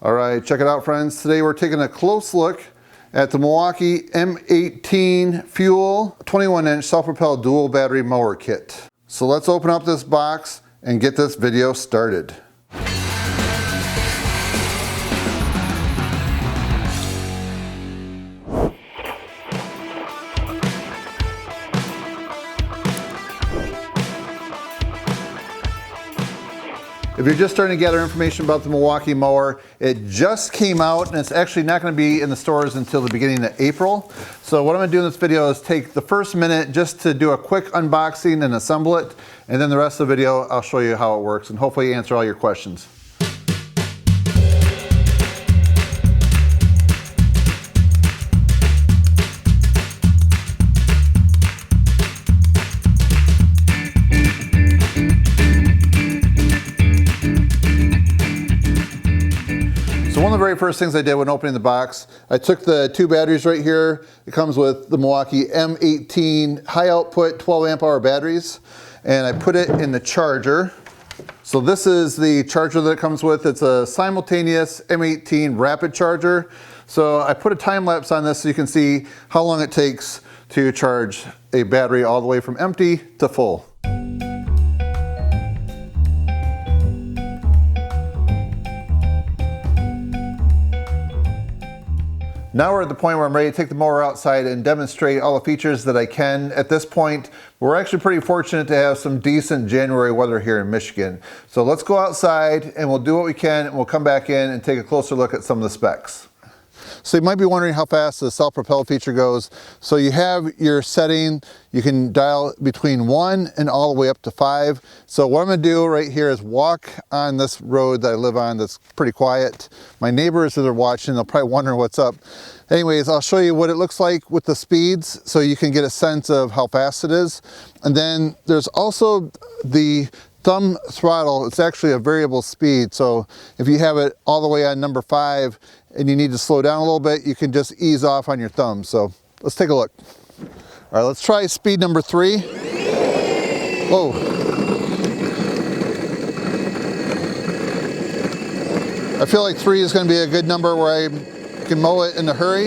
All right, check it out, friends. Today we're taking a close look at the Milwaukee M18 Fuel 21-inch self-propelled dual battery mower kit. So let's open up this box and get this video started. If you're just starting to gather information about the Milwaukee Mower, it just came out and it's actually not going to be in the stores until the beginning of April. So what I'm going to do in this video is take the first minute just to do a quick unboxing and assemble it, and then the rest of the video I'll show you how it works and hopefully answer all your questions. So one of the very first things I did when opening the box, I took the two batteries right here. It comes with the Milwaukee M18 high output 12 amp hour batteries, and I put it in the charger. So this is the charger that it comes with. It's a simultaneous M18 rapid charger. So I put a time lapse on this so you can see how long it takes to charge a battery all the way from empty to full. Now we're at the point where I'm ready to take the mower outside and demonstrate all the features that I can. At this point, we're actually pretty fortunate to have some decent January weather here in Michigan. So let's go outside and we'll do what we can, and we'll come back in and take a closer look at some of the specs. So you might be wondering how fast the self-propelled feature goes. So you have your setting, you can dial between 1 and all the way up to 5. So what I'm going to do right here is walk on this road that I live on that's pretty quiet. My neighbors that are watching, they'll probably wonder what's up. Anyways, I'll show you what it looks like with the speeds so you can get a sense of how fast it is. And then there's also the thumb throttle. It's actually a variable speed. So if you have it all the way on number 5 and you need to slow down a little bit, you can just ease off on your thumb. So let's take a look. All right, let's try speed number 3. Whoa. I feel like 3 is going to be a good number where I can mow it in a hurry.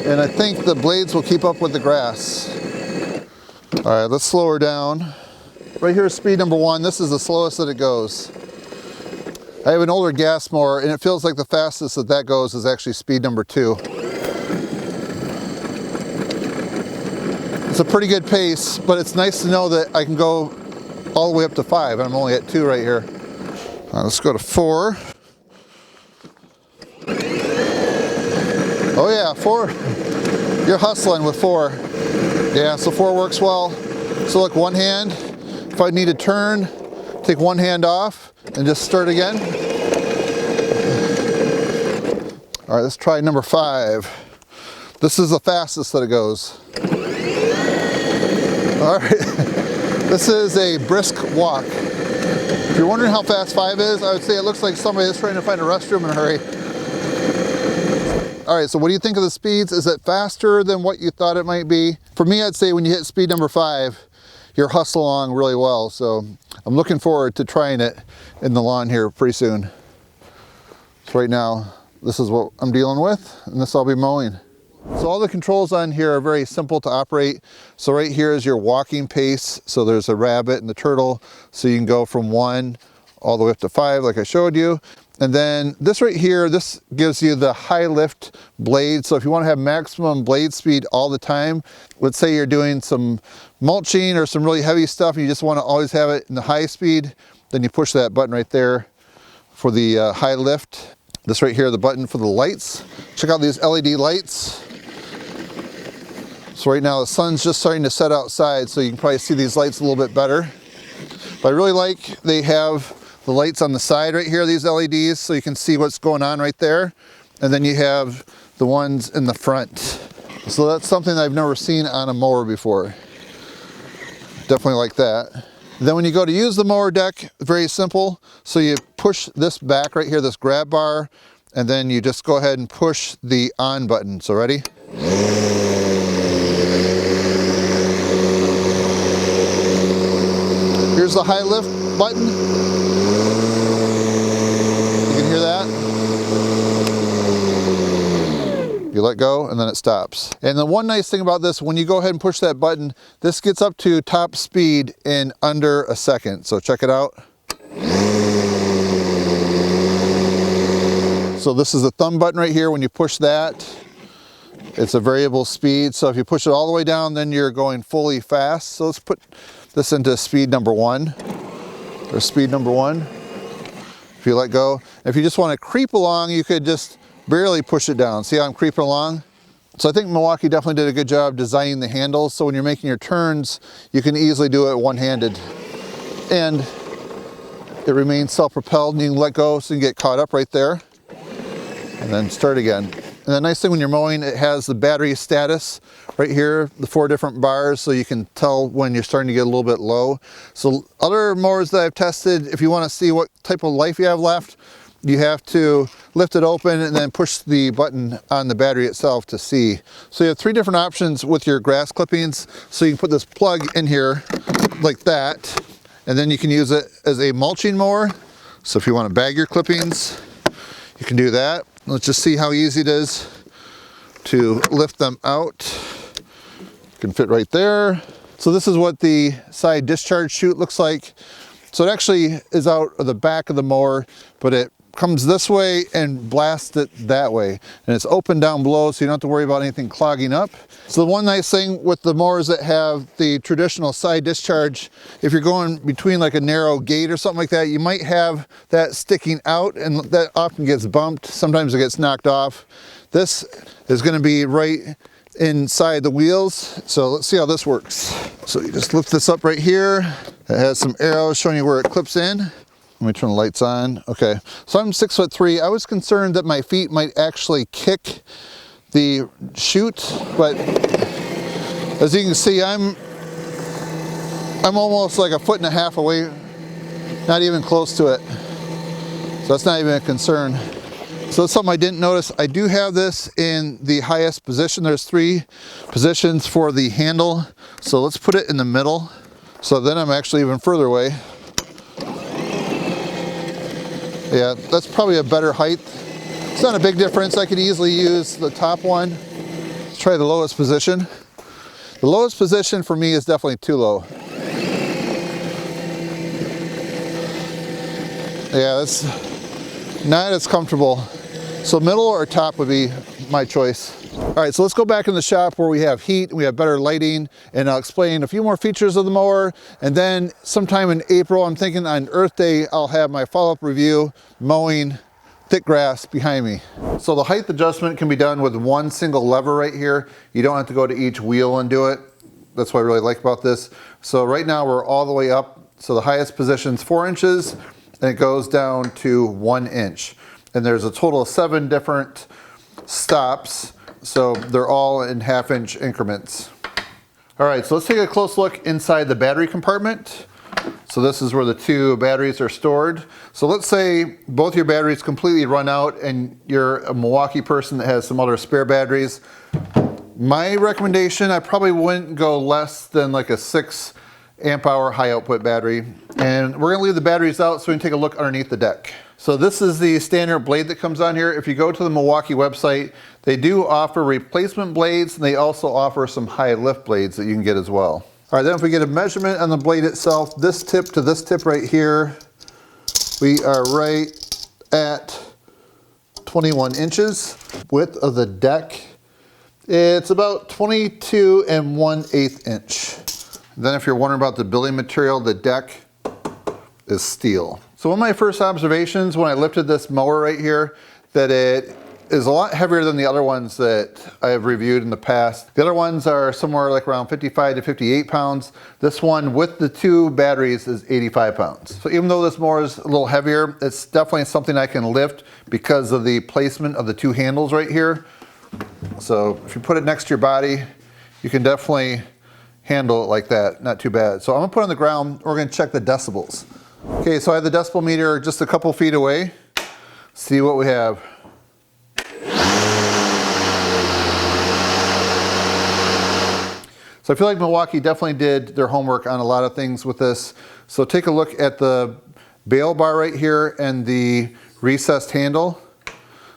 And I think the blades will keep up with the grass. All right, let's slow her down. Right here is speed number 1. This is the slowest that it goes. I have an older gas mower and it feels like the fastest that goes is actually speed number 2. It's a pretty good pace, but it's nice to know that I can go all the way up to 5. I'm only at 2 right here. Let's go to 4. Oh yeah, 4. You're hustling with 4. Yeah, so 4 works well. So look, one hand. If I need to turn, take one hand off and just start again. All right, let's try number 5. This is the fastest that it goes. All right, this is a brisk walk. If you're wondering how fast 5 is, I would say it looks like somebody is trying to find a restroom in a hurry. All right, so what do you think of the speeds? Is it faster than what you thought it might be? For me, I'd say when you hit speed number 5, you're hustling along really well. So I'm looking forward to trying it in the lawn here pretty soon. So right now, this is what I'm dealing with, and this I'll be mowing. So all the controls on here are very simple to operate. So right here is your walking pace. So there's a rabbit and the turtle. So you can go from 1 all the way up to 5 like I showed you. And then this right here, this gives you the high lift blade. So if you want to have maximum blade speed all the time, let's say you're doing some mulching or some really heavy stuff and you just want to always have it in the high speed, then you push that button right there for the high lift. This right here, the button for the lights. Check out these LED lights. So right now the sun's just starting to set outside, so you can probably see these lights a little bit better. But I really like they have the lights on the side right here, these LEDs, so you can see what's going on right there. And then you have the ones in the front. So that's something I've never seen on a mower before. Definitely like that. Then when you go to use the mower deck, very simple. So you push this back right here, this grab bar, and then you just go ahead and push the on button. So ready? Here's the high lift button. You can hear that. let go and then it stops. And the one nice thing about this, when you go ahead and push that button, this gets up to top speed in under a second. So check it out. So this is the thumb button right here. When you push that, it's a variable speed. So if you push it all the way down, then you're going fully fast. So let's put this into speed number 1, or speed number 1. If you let go. If you just want to creep along, you could just barely push it down. See how I'm creeping along? So I think Milwaukee definitely did a good job designing the handles. So when you're making your turns, you can easily do it one-handed. And it remains self-propelled, and you can let go so you can get caught up right there. And then start again. And the nice thing when you're mowing, it has the battery status right here, the 4 different bars, so you can tell when you're starting to get a little bit low. So other mowers that I've tested, if you want to see what type of life you have left, you have to lift it open and then push the button on the battery itself to see. So you have 3 different options with your grass clippings. So you can put this plug in here like that, and then you can use it as a mulching mower. So if you want to bag your clippings, you can do that. Let's just see how easy it is to lift them out. You can fit right there. So this is what the side discharge chute looks like. So it actually is out of the back of the mower, but it comes this way and blasts it that way. And it's open down below, so you don't have to worry about anything clogging up. So the one nice thing with the mowers that have the traditional side discharge, if you're going between like a narrow gate or something like that, you might have that sticking out, and that often gets bumped. Sometimes it gets knocked off. This is going to be right inside the wheels. So let's see how this works. So you just lift this up right here. It has some arrows showing you where it clips in. Let me turn the lights on. Okay, so I'm 6'3". I was concerned that my feet might actually kick the chute, but as you can see, I'm almost like 1.5 feet away, not even close to it. So that's not even a concern. So that's something I didn't notice. I do have this in the highest position. There's 3 positions for the handle. So let's put it in the middle. So then I'm actually even further away. Yeah, that's probably a better height. It's not a big difference. I could easily use the top one. Let's try the lowest position. The lowest position for me is definitely too low. Yeah, that's not as comfortable. So middle or top would be my choice. All right, so let's go back in the shop where we have heat, we have better lighting, and I'll explain a few more features of the mower. And then sometime in April, I'm thinking on Earth Day, I'll have my follow-up review mowing thick grass behind me. So the height adjustment can be done with one single lever right here. You don't have to go to each wheel and do it. That's what I really like about this. So right now we're all the way up. So the highest position's 4 inches, and it goes down to 1 inch. And there's a total of 7 different stops. So they're all in 1/2 inch increments. All right, so let's take a close look inside the battery compartment. So this is where the 2 batteries are stored. So let's say both your batteries completely run out and you're a Milwaukee person that has some other spare batteries. My recommendation, I probably wouldn't go less than like a 6 amp hour high output battery. And we're gonna leave the batteries out so we can take a look underneath the deck. So this is the standard blade that comes on here. If you go to the Milwaukee website, they do offer replacement blades, and they also offer some high lift blades that you can get as well. All right, then if we get a measurement on the blade itself, this tip to this tip right here, we are right at 21 inches. Width of the deck, it's about 22 1/8 inch. Then if you're wondering about the building material, the deck is steel. So one of my first observations when I lifted this mower right here, that it is a lot heavier than the other ones that I have reviewed in the past. The other ones are somewhere like around 55 to 58 pounds. This one with the 2 batteries is 85 pounds. So even though this mower is a little heavier, it's definitely something I can lift because of the placement of the 2 handles right here. So if you put it next to your body, you can definitely handle it like that, not too bad. So I'm gonna put it on the ground, we're gonna check the decibels. Okay, so I have the decibel meter just a couple feet away. See what we have. So I feel like Milwaukee definitely did their homework on a lot of things with this. So take a look at the bail bar right here and the recessed handle.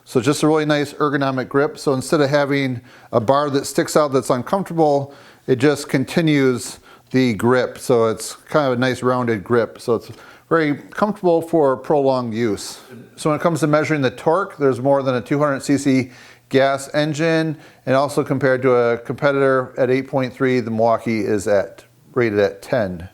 So just a really nice ergonomic grip. So instead of having a bar that sticks out that's uncomfortable, it just continues the grip. So it's kind of a nice rounded grip. So it's very comfortable for prolonged use. So when it comes to measuring the torque, there's more than a 200cc gas engine, and also compared to a competitor at 8.3, the Milwaukee is rated at 10.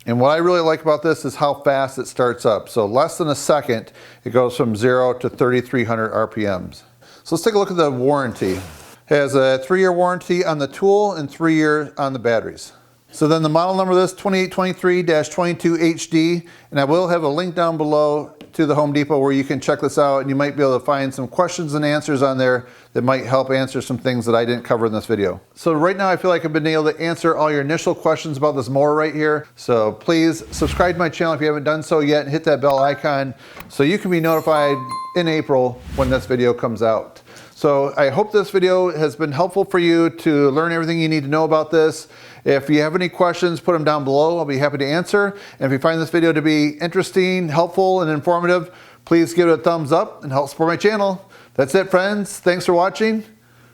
And what I really like about this is how fast it starts up. So less than a second, it goes from 0 to 3,300 RPMs. So let's take a look at the warranty. It has a 3-year warranty on the tool and 3 years on the batteries. So then the model number of this, 2823-22HD, and I will have a link down below to the Home Depot where you can check this out, and you might be able to find some questions and answers on there that might help answer some things that I didn't cover in this video. So right now I feel like I've been able to answer all your initial questions about this mower right here. So please subscribe to my channel if you haven't done so yet, and hit that bell icon so you can be notified in April when this video comes out. So I hope this video has been helpful for you to learn everything you need to know about this. If you have any questions, put them down below. I'll be happy to answer. And if you find this video to be interesting, helpful, and informative, please give it a thumbs up and help support my channel. That's it, friends. Thanks for watching.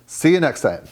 See you next time.